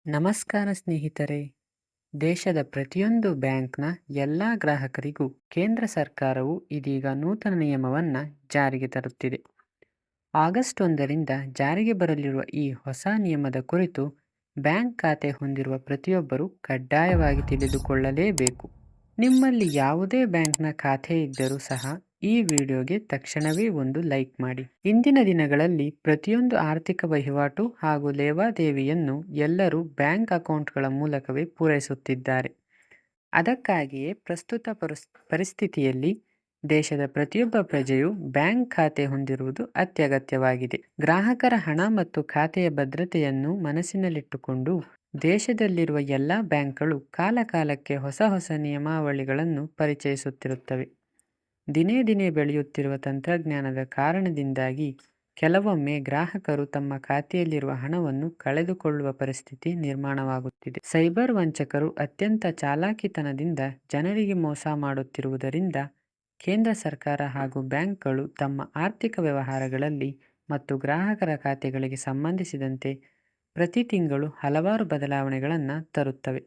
ನಮಸ್ಕಾರ ಸ್ನೇಹಿತರೆ. ದೇಶದ ಪ್ರತಿಯೊಂದು ಬ್ಯಾಂಕ್‌ನ ಎಲ್ಲ ಗ್ರಾಹಕರಿಗೂ ಕೇಂದ್ರ ಸರ್ಕಾರವು ಇದೀಗ ನೂತನ ನಿಯಮವನ್ನು ಜಾರಿಗೆ ತರುತ್ತಿದೆ. ಆಗಸ್ಟ್ 1ರಿಂದ ಜಾರಿಗೆ ಬರಲಿರುವ ಈ ಹೊಸ ನಿಯಮದ ಕುರಿತು ಬ್ಯಾಂಕ್ ಖಾತೆ ಹೊಂದಿರುವ ಪ್ರತಿಯೊಬ್ಬರೂ ಕಡ್ಡಾಯವಾಗಿ ತಿಳಿದುಕೊಳ್ಳಲೇಬೇಕು. ನಿಮ್ಮಲ್ಲಿ ಯಾವುದೇ ಬ್ಯಾಂಕ್‌ನ ಖಾತೆ ಇದ್ದರೂ ಸಹ ಈ ವಿಡಿಯೋಗೆ ತಕ್ಷಣವೇ ಒಂದು ಲೈಕ್ ಮಾಡಿ. ಇಂದಿನ ದಿನಗಳಲ್ಲಿ ಪ್ರತಿಯೊಂದು ಆರ್ಥಿಕ ವಹಿವಾಟು ಹಾಗೂ ಲೇವಾದೇವಿಯನ್ನು ಎಲ್ಲರೂ ಬ್ಯಾಂಕ್ ಅಕೌಂಟ್‌ಗಳ ಮೂಲಕವೇ ಪೂರೈಸುತ್ತಿದ್ದಾರೆ. ಅದಕ್ಕಾಗಿಯೇ ಪ್ರಸ್ತುತ ಪರಿಸ್ಥಿತಿಯಲ್ಲಿ ದೇಶದ ಪ್ರತಿಯೊಬ್ಬ ಪ್ರಜೆಯೂ ಬ್ಯಾಂಕ್ ಖಾತೆ ಹೊಂದಿರುವುದು ಅತ್ಯಗತ್ಯವಾಗಿದೆ. ಗ್ರಾಹಕರ ಹಣ ಮತ್ತು ಖಾತೆಯ ಭದ್ರತೆಯನ್ನು ಮನಸ್ಸಿನಲ್ಲಿಟ್ಟುಕೊಂಡು ದೇಶದಲ್ಲಿರುವ ಎಲ್ಲ ಬ್ಯಾಂಕ್‌ಗಳು ಕಾಲಕಾಲಕ್ಕೆ ಹೊಸ ಹೊಸ ನಿಯಮಾವಳಿಗಳನ್ನು ಪರಿಚಯಿಸುತ್ತಿರುತ್ತವೆ. ದಿನೇ ದಿನೇ ಬೆಳೆಯುತ್ತಿರುವ ತಂತ್ರಜ್ಞಾನದ ಕಾರಣದಿಂದಾಗಿ ಕೆಲವೊಮ್ಮೆ ಗ್ರಾಹಕರು ತಮ್ಮ ಖಾತೆಯಲ್ಲಿರುವ ಹಣವನ್ನು ಕಳೆದುಕೊಳ್ಳುವ ಪರಿಸ್ಥಿತಿ ನಿರ್ಮಾಣವಾಗುತ್ತಿದೆ. ಸೈಬರ್ ವಂಚಕರು ಅತ್ಯಂತ ಚಾಲಾಕಿತನದಿಂದ ಜನರಿಗೆ ಮೋಸ ಮಾಡುತ್ತಿರುವುದರಿಂದ ಕೇಂದ್ರ ಸರ್ಕಾರ ಹಾಗೂ ಬ್ಯಾಂಕ್‌ಗಳು ತಮ್ಮ ಆರ್ಥಿಕ ವ್ಯವಹಾರಗಳಲ್ಲಿ ಮತ್ತು ಗ್ರಾಹಕರ ಖಾತೆಗಳಿಗೆ ಸಂಬಂಧಿಸಿದಂತೆ ಪ್ರತಿ ತಿಂಗಳು ಹಲವಾರು ಬದಲಾವಣೆಗಳನ್ನು ತರುತ್ತವೆ.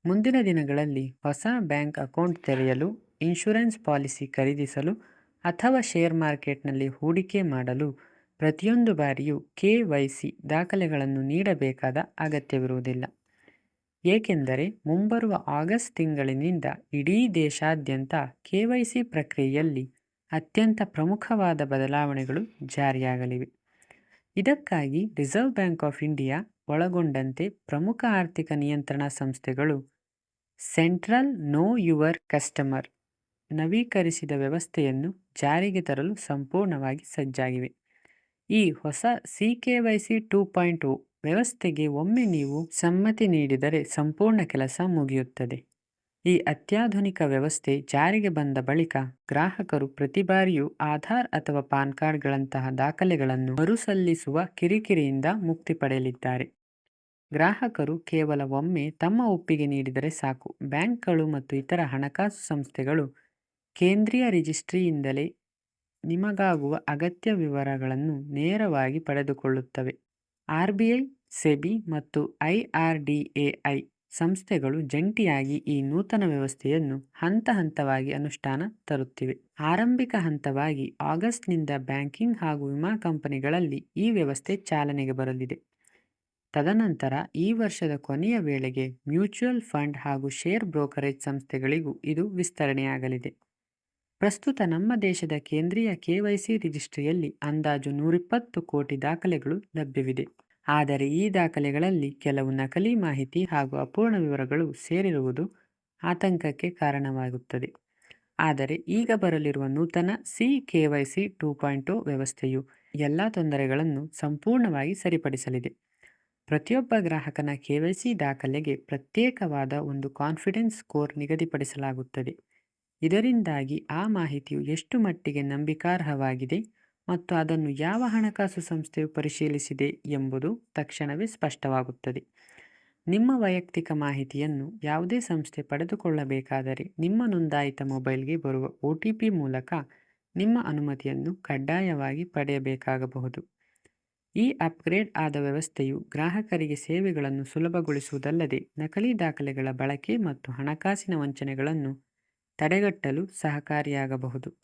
ಮುಂದಿನ ದಿನಗಳಲ್ಲಿ ಹೊಸ ಬ್ಯಾಂಕ್ ಅಕೌಂಟ್ ತೆರೆಯಲು, ಇನ್ಶೂರೆನ್ಸ್ ಪಾಲಿಸಿ ಖರೀದಿಸಲು ಅಥವಾ ಶೇರ್ ಮಾರ್ಕೆಟ್ನಲ್ಲಿ ಹೂಡಿಕೆ ಮಾಡಲು ಪ್ರತಿಯೊಂದು ಬಾರಿಯೂ KYC ದಾಖಲೆಗಳನ್ನು ನೀಡಬೇಕಾದ ಅಗತ್ಯವಿರುವುದಿಲ್ಲ. ಏಕೆಂದರೆ ಮುಂಬರುವ ಆಗಸ್ಟ್ ತಿಂಗಳಿನಿಂದ ಇಡೀ ದೇಶಾದ್ಯಂತ KYC ಪ್ರಕ್ರಿಯೆಯಲ್ಲಿ ಅತ್ಯಂತ ಪ್ರಮುಖವಾದ ಬದಲಾವಣೆಗಳು ಜಾರಿಯಾಗಲಿವೆ. ಇದಕ್ಕಾಗಿ ರಿಸರ್ವ್ ಬ್ಯಾಂಕ್ ಆಫ್ ಇಂಡಿಯಾ ಒಳಗೊಂಡಂತೆ ಪ್ರಮುಖ ಆರ್ಥಿಕ ನಿಯಂತ್ರಣಾ ಸಂಸ್ಥೆಗಳು ಸೆಂಟ್ರಲ್ ನೋ ಯುವರ್ ಕಸ್ಟಮರ್ ನವೀಕರಿಸಿದ ವ್ಯವಸ್ಥೆಯನ್ನು ಜಾರಿಗೆ ತರಲು ಸಂಪೂರ್ಣವಾಗಿ ಸಜ್ಜಾಗಿವೆ. ಈ ಹೊಸ CKYC 2.0 ವ್ಯವಸ್ಥೆಗೆ ಒಮ್ಮೆ ನೀವು ಸಮ್ಮತಿ ನೀಡಿದರೆ ಸಂಪೂರ್ಣ ಕೆಲಸ ಮುಗಿಯುತ್ತದೆ. ಈ ಅತ್ಯಾಧುನಿಕ ವ್ಯವಸ್ಥೆ ಜಾರಿಗೆ ಬಂದ ಬಳಿಕ ಗ್ರಾಹಕರು ಪ್ರತಿ ಬಾರಿಯೂ ಆಧಾರ್ ಅಥವಾ ಪಾನ್ ಕಾರ್ಡ್‌ಗಳಂತಹ ದಾಖಲೆಗಳನ್ನು ಮರುಸಲ್ಲಿಸುವ ಕಿರಿಕಿರಿಯಿಂದ ಮುಕ್ತಿ ಪಡೆಯಲಿದ್ದಾರೆ. ಗ್ರಾಹಕರು ಕೇವಲ ಒಮ್ಮೆ ತಮ್ಮ ಒಪ್ಪಿಗೆ ನೀಡಿದರೆ ಸಾಕು. ಬ್ಯಾಂಕ್‌ಗಳು ಮತ್ತು ಇತರ ಹಣಕಾಸು ಸಂಸ್ಥೆಗಳು ಕೇಂದ್ರೀಯ ರಿಜಿಸ್ಟ್ರಿಯಿಂದಲೇ ನಿಮಗಾಗುವ ಅಗತ್ಯ ವಿವರಗಳನ್ನು ನೇರವಾಗಿ ಪಡೆದುಕೊಳ್ಳುತ್ತವೆ. RBI, SEBI ಮತ್ತು IRDAI ಸಂಸ್ಥೆಗಳು ಜಂಟಿಯಾಗಿ ಈ ನೂತನ ವ್ಯವಸ್ಥೆಯನ್ನು ಹಂತ ಹಂತವಾಗಿ ಅನುಷ್ಠಾನ ತರುತ್ತಿವೆ. ಆರಂಭಿಕ ಹಂತವಾಗಿ ಆಗಸ್ಟ್‌ನಿಂದ ಬ್ಯಾಂಕಿಂಗ್ ಹಾಗೂ ವಿಮಾ ಕಂಪನಿಗಳಲ್ಲಿ ಈ ವ್ಯವಸ್ಥೆ ಚಾಲನೆಗೆ ಬರಲಿದೆ. ತದನಂತರ ಈ ವರ್ಷದ ಕೊನೆಯ ವೇಳೆಗೆ ಮ್ಯೂಚುವಲ್ ಫಂಡ್ ಹಾಗೂ ಶೇರ್ ಬ್ರೋಕರೇಜ್ ಸಂಸ್ಥೆಗಳಿಗೂ ಇದು ವಿಸ್ತರಣೆಯಾಗಲಿದೆ. ಪ್ರಸ್ತುತ ನಮ್ಮ ದೇಶದ ಕೇಂದ್ರೀಯ KYC ರಿಜಿಸ್ಟ್ರಿಯಲ್ಲಿ ಅಂದಾಜು 120 ಕೋಟಿ ದಾಖಲೆಗಳು ಲಭ್ಯವಿದೆ. ಆದರೆ ಈ ದಾಖಲೆಗಳಲ್ಲಿ ಕೆಲವು ನಕಲಿ ಮಾಹಿತಿ ಹಾಗೂ ಅಪೂರ್ಣ ವಿವರಗಳು ಸೇರಿರುವುದು ಆತಂಕಕ್ಕೆ ಕಾರಣವಾಗುತ್ತದೆ. ಆದರೆ ಈಗ ಬರಲಿರುವ ನೂತನ CKYC 2.0 ವ್ಯವಸ್ಥೆಯು ಎಲ್ಲ ತೊಂದರೆಗಳನ್ನು ಸಂಪೂರ್ಣವಾಗಿ ಸರಿಪಡಿಸಲಿದೆ. ಪ್ರತಿಯೊಬ್ಬ ಗ್ರಾಹಕನ KYC ದಾಖಲೆಗೆ ಪ್ರತ್ಯೇಕವಾದ ಒಂದು ಕಾನ್ಫಿಡೆನ್ಸ್ ಸ್ಕೋರ್ ನಿಗದಿಪಡಿಸಲಾಗುತ್ತದೆ. ಇದರಿಂದಾಗಿ ಆ ಮಾಹಿತಿಯು ಎಷ್ಟು ಮಟ್ಟಿಗೆ ನಂಬಿಕಾರ್ಹವಾಗಿದೆ ಮತ್ತು ಅದನ್ನು ಯಾವ ಹಣಕಾಸು ಸಂಸ್ಥೆಯು ಪರಿಶೀಲಿಸಿದೆ ಎಂಬುದು ತಕ್ಷಣವೇ ಸ್ಪಷ್ಟವಾಗುತ್ತದೆ. ನಿಮ್ಮ ವೈಯಕ್ತಿಕ ಮಾಹಿತಿಯನ್ನು ಯಾವುದೇ ಸಂಸ್ಥೆ ಪಡೆದುಕೊಳ್ಳಬೇಕಾದರೆ ನಿಮ್ಮ ನೋಂದಾಯಿತ ಮೊಬೈಲ್ಗೆ ಬರುವ OTP ಮೂಲಕ ನಿಮ್ಮ ಅನುಮತಿಯನ್ನು ಕಡ್ಡಾಯವಾಗಿ ಪಡೆಯಬೇಕಾಗಬಹುದು. ಈ ಅಪ್ಗ್ರೇಡ್ ಆದ ವ್ಯವಸ್ಥೆಯು ಗ್ರಾಹಕರಿಗೆ ಸೇವೆಗಳನ್ನು ಸುಲಭಗೊಳಿಸುವುದಲ್ಲದೆ ನಕಲಿ ದಾಖಲೆಗಳ ಬಳಕೆ ಮತ್ತು ಹಣಕಾಸಿನ ವಂಚನೆಗಳನ್ನು ತಡೆಗಟ್ಟಲು ಸಹಕಾರಿಯಾಗಬಹುದು.